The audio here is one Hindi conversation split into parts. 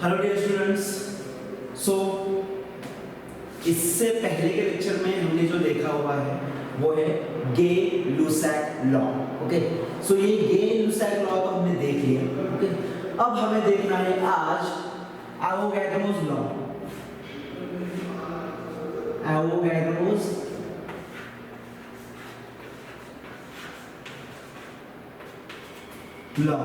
Hello dear students. सो इससे पहले के लेक्चर में हमने जो देखा हुआ है वो है गे-लुसाक लॉ। ओके, सो ये गे-लुसाक लॉ तो हमने देख लिया। ओके, अब हमें देखना है आज एवोगैड्रोस लॉ। Avogadro's law.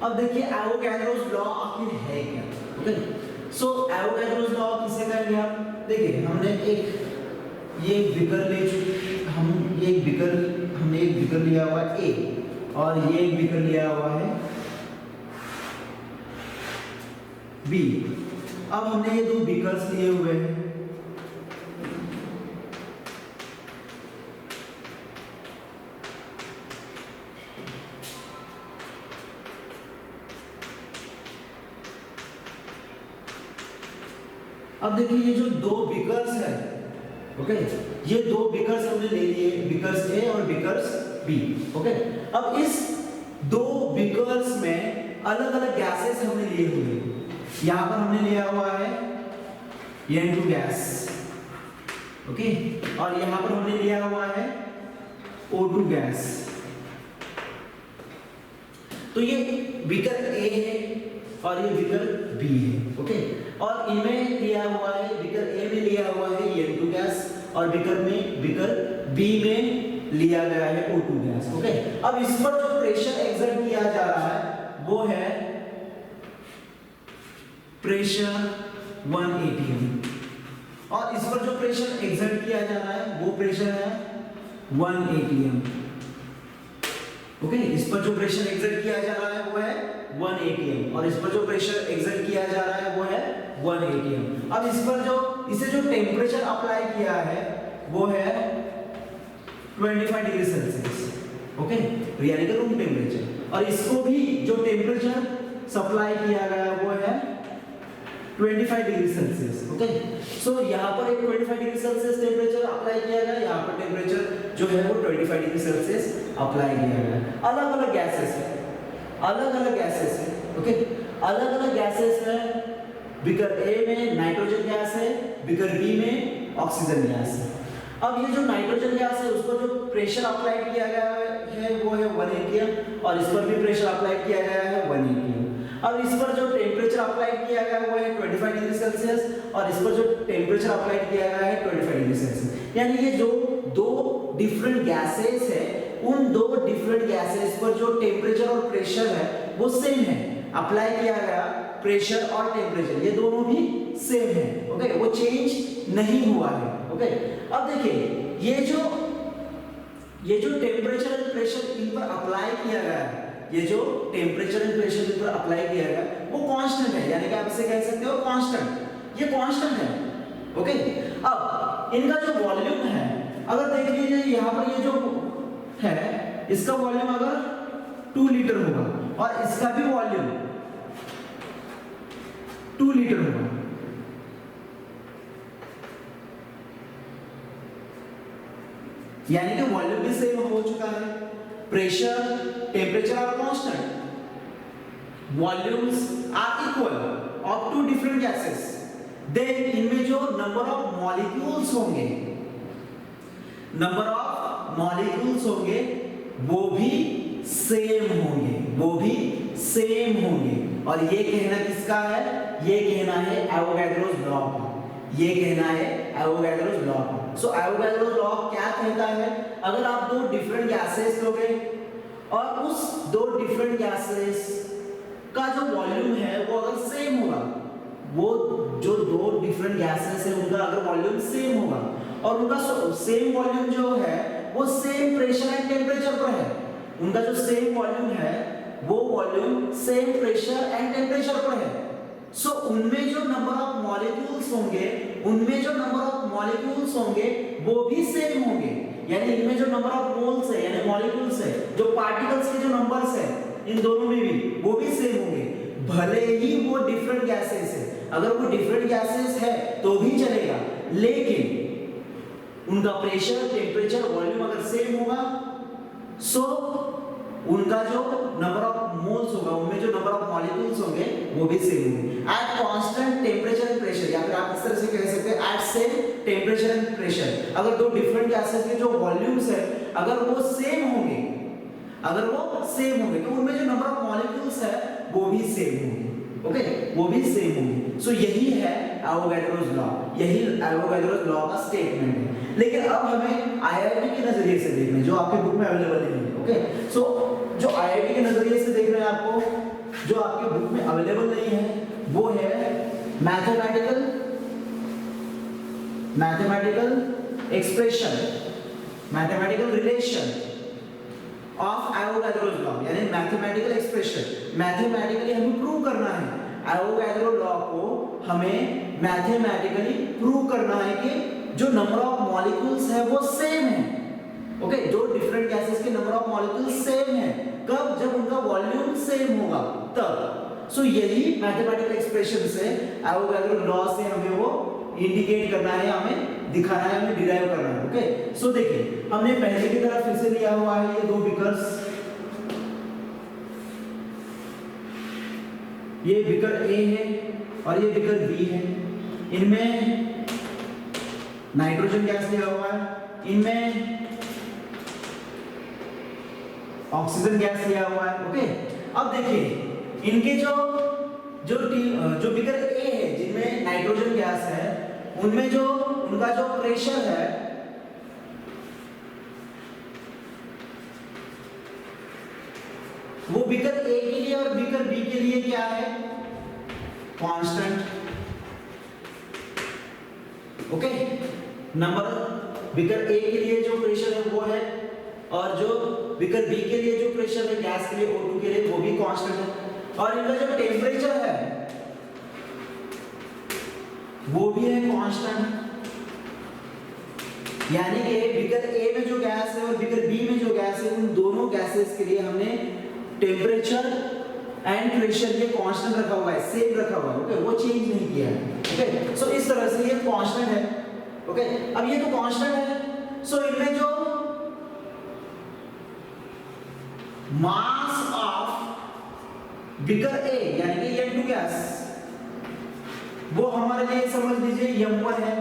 अब देखिए एवोगैड्रोस लॉ आखिर है क्या। ओके, सो एवोगैड्रोस लॉ किसे कहेंगे आप? देखिए हमने ये बिकर ले चुके, हमने एक बिकर लिया हुआ है ए और ये एक बिकर लिया हुआ है बी। अब हमने ये दो बिकर्स लिए हुए हैं। अब देखिए ये जो दो बिकर्स है, ओके, ये दो बिकर्स हमने ले लिए, बिकर्स ए और बिकर्स बी। ओके, अब इस दो बिकर्स में अलग अलग गैसेस हमने लिए हुए हैं। यहां पर हमने लिया हुआ है N2 गैस, ओके, और यहां पर हमने लिया हुआ है O2 गैस। तो ये बिकर ए है और ये बिकर बी है। ओके, और इनमें लिया हुआ है, बिकर ए में लिया हुआ है N2 गैस और बिकर बी में लिया गया है O2 गैस। ओके, अब इस पर जो प्रेशर एक्सर्ट किया जा रहा है वो है प्रेशर 1 atm और इस पर जो प्रेशर एक्सर्ट किया जा रहा है वो प्रेशर है 1 atm। ओके, इस पर जो प्रेशर एक्सर्ट किया जा रहा है वो है 1 atm और इस पर जो प्रेशर एक्सर्ट किया जा रहा है वो है 1 atm। अब इस पर इसे जो टेम्परेचर अप्लाई किया है वो है 25 डिग्री सेल्सियस। ओके, यानी कि रूम टेम्परेचर, और इसको भी जो टेम्परेचर सप्लाई किया गया वो है 25 डिग्री सेल्सियस। ओके, सो यहाँ पर एक 25 डिग्री सेल्सियस टेम्परेचर अप्लाई किया गया, यहाँ पर टेम्परेचर जो है वो 25 डिग्री सेल्सियस अप्लाई किया गया। अलग अलग गैसेस है, ओके, अलग अलग गैसेस है। बिकर ए में नाइट्रोजन गैस है, बिकर बी में ऑक्सीजन गैस है। अब ये जो नाइट्रोजन गैस है उसको जो प्रेशर अप्लाई किया गया है वो है 1 atm और इस पर भी प्रेशर अप्लाई किया गया है 1 atm। अब इस पर जो टेम्परेचर अप्लाई किया गया वो है 25 डिग्री सेल्सियस और इस पर जो टेम्परेचर अप्लाई किया गया है 25 डिग्री सेल्सियस। यानी ये जो दो डिफरेंट गैसेस है, उन दो डिफरेंट गैसेस पर जो टेम्परेचर और प्रेशर है वो सेम है। अप्लाई किया गया प्रेशर और टेम्परेचर ये दोनों भी सेम है। ओके, वो चेंज नहीं हुआ है। ओके, अब देखिए ये जो टेम्परेचर एंड प्रेशर इन पर अप्लाई किया गया है, ये जो टेम्परेचर एंड प्रेशर इन पर अप्लाई किया गया वो कांस्टेंट है, यानी कि आप इसे कह सकते हो कांस्टेंट, ये कांस्टेंट है। ओके, अब इनका जो वॉल्यूम है, अगर देख लीजिए यहाँ पर ये जो है इसका वॉल्यूम अगर 2 लीटर होगा और इसका भी वॉल्यूम 2 लीटर होगा, यानी कि वॉल्यूम भी सेम हो चुका है, pressure temperature are constant, volumes are equal of to different gases, then इनमें जो नंबर ऑफ मॉलिक्यूल्स होंगे वो भी सेम होंगे। और ये कहना किसका है? ये कहना है एवोगैड्रोस लॉ का। सो एवोगैड्रोस लॉ क्या कहता है? अगर आप दो डिफरेंट गैसेस लोगे और उस दो डिफरेंट गैसेस का जो वॉल्यूम है वो अगर सेम होगा, वो जो दो डिफरेंट गैसेस है उनका अगर वॉल्यूम सेम होगा और उनका सेम वॉल्यूम जो है वो सेम प्रेशर एंड टेम्परेचर पर है, उनका जो सेम वॉल्यूम है वो volume same pressure and temperature पर है, सो उनमें जो नंबर ऑफ मॉलिक्यूल्स होंगे वो भी सेम होंगे। यानी इनमें जो नंबर ऑफ मोल्स है यानी मॉलिक्यूल्स है, जो पार्टिकल्स के जो नंबर्स है इन दोनों में भी वो भी सेम होंगे, भले ही वो डिफरेंट गैसेस है। अगर वो डिफरेंट गैसेस है तो भी चलेगा, लेकिन उनका प्रेशर टेम्परेचर वॉल्यूम अगर सेम होगा सो उनका जो नंबर ऑफ मोल्स होगा, उनमें जो नंबर ऑफ मॉलिक्यूल्स होंगे वो भी सेम होंगे at constant temperature and pressure, या फिर आप इस तरह से कह सकते हैं at same temperature and pressure. अगर दो डिफरेंट गैसेस के जो वॉल्यूम्स है अगर वो सेम होंगे, तो उनमें जो नंबर ऑफ मॉलिक्यूल्स है वो भी सेम होंगे। ओके, वो भी सेम होंगे। सो यही है एवोगैड्रोस लॉ, यही एवोगैड्रोस लॉ का स्टेटमेंट है। लेकिन अब हमें आईआईटी के नजरिए से देखना है, जो आपके बुक में अवेलेबल नहीं है। ओके, सो जो आईआईटी के नजरिए से देख रहे हैं आपको, जो आपके बुक में अवेलेबल नहीं है वो है mathematical expression, mathematical relation of Avogadro's law, यानी मैथमेटिकल एक्सप्रेशन। मैथमेटिकली हमें प्रूव करना है एवोगैड्रो लॉ को, हमें मैथमेटिकली प्रूव करना है कि जो नंबर ऑफ मॉलिक्यूल्स है वो सेम है। ओके, जो डिफरेंट गैसेस के नंबर ऑफ मॉलिक्यूल्स सेम है, कब? जब उनका वॉल्यूम सेम होगा तब। सो यही मैथमेटिकल एक्सप्रेशन से एवोगैड्रो लॉ से हमें वो इंडिकेट करना है, हमें दिखाना है, हमें डिराइव करना है। ओके, सो देखिए हमने पहले की तरह फिर से लिया हुआ है ये दो बीकर्स, ये बीकर ए है और ये बीकर बी है। इनमें नाइट्रोजन गैस लिया हुआ है, इनमें ऑक्सीजन गैस लिया हुआ है। ओके, अब देखिए इनके जो बीकर ए है जिनमें नाइट्रोजन गैस है, उनमें जो उनका जो प्रेशर है वो बीकर ए के लिए और बीकर बी के लिए क्या है? Constant. Okay, number beaker A के लिए जो प्रेशर है वो है, और जो बीकर बी के लिए जो प्रेशर है गैस के लिए O2 के लिए वो भी कांस्टेंट है, और इनका जो टेम्परेचर है वो भी है कांस्टेंट। यानी कि बीकर ए में जो गैस है और बीकर बी में जो गैस है, उन दोनों गैसेस के लिए हमने टेम्परेचर एंड प्रेशर ये कांस्टेंट रखा हुआ है, सेम रखा हुआ है। ओके, वो चेंज नहीं किया है। ओके, सो इस तरह से ये कांस्टेंट है। ओके, अब ये तो कांस्टेंट है, सो इनमें जो मास ऑफ बीकर ए यानी कि N2 गैस, वो हमारे लिए समझ लीजिए M1 है,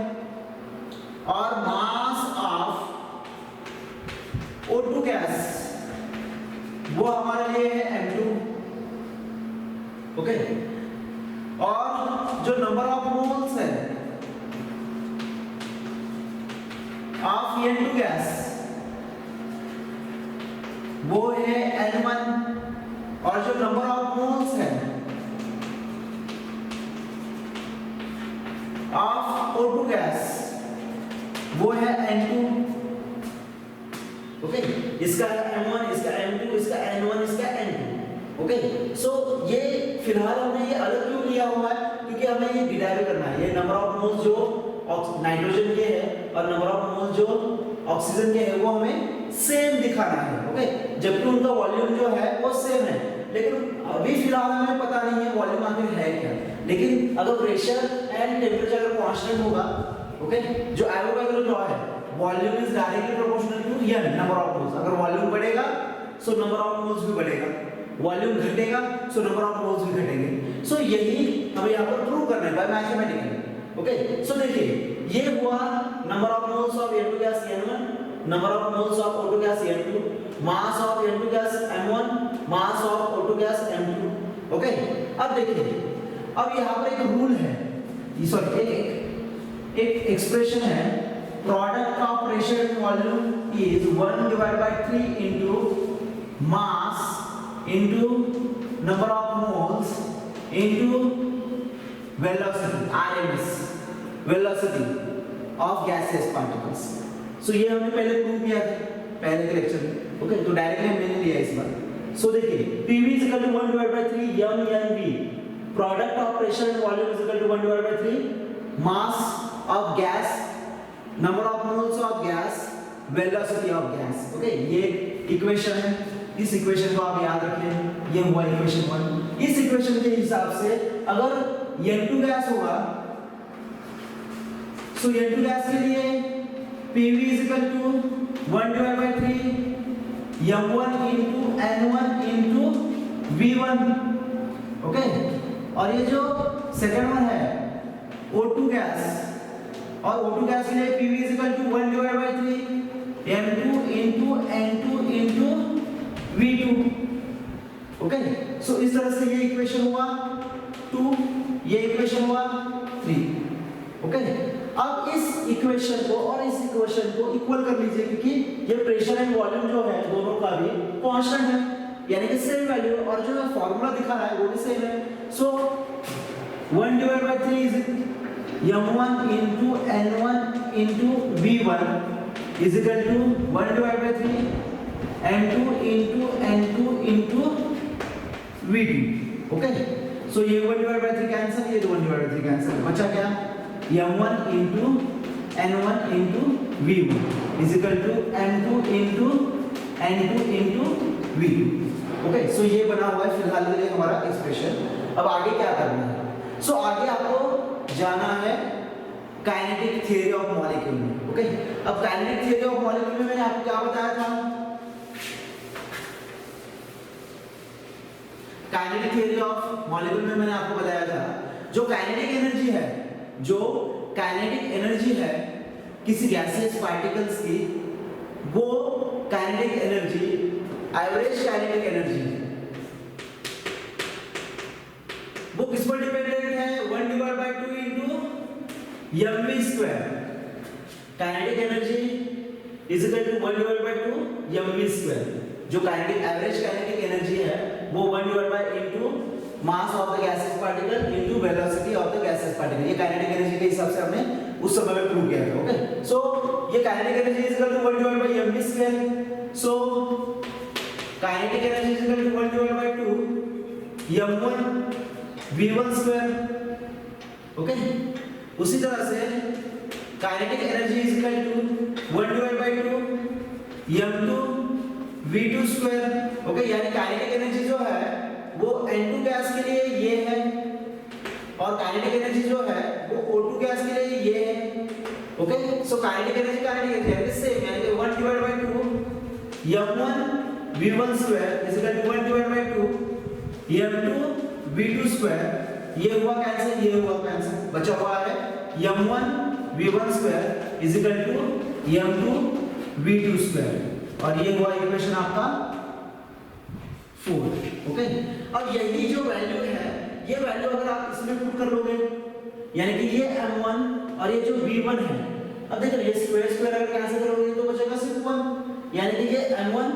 और मास ऑफ O2 गैस वो हमारे लिए है M2। ओके, और जो नंबर ऑफ मोल्स है ऑफ N2 गैस वो है N1, और जो नंबर ऑफ मोल्स है ऑफ O2 गैस वो है N2। ओके, इसका है M1, इसका M2, इसका N1, इसका N2। ओके, सो ये फिलहाल हमने ये अलग क्यों लिया हुआ है? क्योंकि हमें ये डिराइव करना है, ये नंबर ऑफ मोल्स जो नाइट्रोजन के है और नंबर ऑफ मोल्स जो ऑक्सीजन के है वो हमें सेम दिखाना है। ओके, जबकि उनका वॉल्यूम जो है वो सेम है, लेकिन अभी फिलहाल हमें पता नहीं है वॉल्यूम आखिर है क्या। लेकिन अगर प्रेशर एंड टेम्परेचर अगर कांस्टेंट होगा, ओके, जो एवोगैड्रो लॉ है, volume is directly proportional to n number of moles. अगर वॉल्यूम बढ़ेगा सो नंबर ऑफ मोल्स भी बढ़ेगा, वॉल्यूम घटेगा सो नंबर ऑफ मोल्स भी घटेंगे। सो यही हमें यहाँ पर प्रूव करना है बाय मैथमेटिकली। ओके, सो देखिए ये हुआ number of moles of N2 gas N1, number of moles of O2 gas N2, mass of N2 gas M1, mass of O2 gas M2। Okay, अब देखिए, अब यहाँ पर एक रूल है, सॉरी एक एक्सप्रेशन है, product of pressure and volume is 1/3 into mass into number of moles into velocity, RMS velocity of gaseous particles। सो ये हमने पहले प्रूव किया था पहले के लेक्चर में। ओके, तो डायरेक्टली मैंने लिया इस बार। सो देखिए PV is equal to 1/3 mNV, product of pressure and volume is equal to 1/3 mass of gas, number of moles of gas, velocity of gas। Okay, ये इक्वेशन है, इस इक्वेशन को आप याद रखें, ये हुआ इक्वेशन 1। इस इक्वेशन के हिसाब से अगर N2 गैस होगा, सो N2 गैस के लिए PV is equal to 1/3 m1 into n1 into v1, okay. और ये जो सेकंड वन है O2 गैस, और O2 गैस के लिए PV is equal to 1 divided by 3 m2 into n2 into v2, okay. So इस तरह से ये इक्वेशन हुआ 2, ये इक्वेशन हुआ 3, ओके। अब इस इक्वेशन को और इस इक्वेशन को इक्वल कर लीजिए, क्योंकि ये प्रेशर एंड वॉल्यूम जो है दोनों का भी कांस्टेंट है, यानी कि सेम वैल्यू, और जो फार्मूला दिखा रहा है वो भी सेम है। सो 1 divided by 3 is m1 into n1 into v1 is equal to 1 divided by 3 m2 into n2 into v2, okay. So ये 1 divided by 3 कैंसिल, ये 1 divided by 3 कैंसिल, बचा क्या m1 into n1 into v1 is equal to m2 into n2 into v2, okay. So ये बना हुआ है फिलहाल के लिए हमारा एक्सप्रेशन। अब आगे क्या करना है? सो आगे आपको जाना है काइनेटिक थ्योरी ऑफ मॉलिक्यूल में, ओके। अब काइनेटिक थ्योरी ऑफ मॉलिक्यूल में मैंने आपको क्या बताया था? काइनेटिक थ्योरी ऑफ मॉलिक्यूल में मैंने आपको बताया था जो काइनेटिक एनर्जी है, जो काइनेटिक एनर्जी है किसी गैसियस पार्टिकल्स की, वो kinetic energy average kinetic energy है। वो किस पर डिपेंडेंट है? 1 divided by 2 into mv square। Kinetic energy is equal to 1 divided by 2 mv square। जो काइनेटिक एवरेज काइनेटिक एनर्जी है वो 1 divided by into mass of the gaseous particle into velocity of the gaseous particle. ये काइनेटिक एनर्जी के हिसाब से हमने उस समय में प्रूव किया था, ओके। सो ये kinetic energy is equal to 1 divided by mv square। So kinetic energy is equal to 1 divided by 2 m1 v1 square, okay. उसी तरह से kinetic energy is equal to 1 divided by 2 m2 v2 square, okay. यानी काइनेटिक एनर्जी जो है वो n2 गैस के लिए ये है, और काइनेटिक एनर्जी जो है वो O2 गैस के लिए ये है, ओके। सो काइनेटिक एनर्जी यानी सेम, यानी कि 1 divided by 2 m1 v1 square is equal to 1 divided by 2 m2 v2 square. ये हुआ कैंसिल, ये हुआ कैंसिल, बचा हुआ है m1 v1 square is equal to m2 v2 square, और ये हुआ इक्वेशन आपका 4, ओके। अब यही जो वैल्यू है, ये वैल्यू अगर आप इसमें पुट कर लोगे, यानी कि ये m1 और ये जो v1 है, अब देखो ये स्क्वायर स्क्वायर अगर कैंसिल करोगे तो बचेगा सिर्फ 1, यानी कि ये m1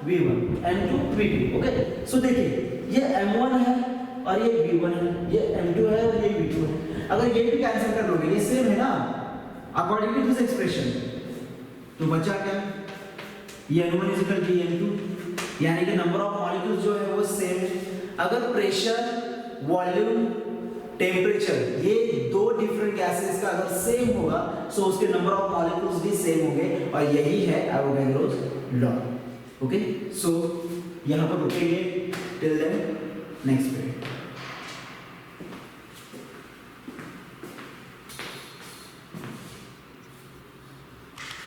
v1 m2 v2, okay. सो देखिए ये m1 है और ये v1 है, ये m2 है और ये v2 है। अगर ये भी कैंसिल कर लोगे, ये सेम है ना अकॉर्डिंग टू दिस एक्सप्रेशन, तो बचा क्या? ये n1 is equal to n2, यानी कि नंबर ऑफ मॉलिक्यूल्स जो है वो सेम है। अगर प्रेशर, वॉल्यूम, टेम्परेचर ये दो डिफरेंट गैसेस का अगर सेम होगा, सो उसके नंबर ऑफ मॉलिक्यूल्स भी सेम होंगे, और यही है एवोगैड्रोस लॉ, ओके। सो यहाँ पर रुकेंगे टिल देन नेक्स्ट पीरियड।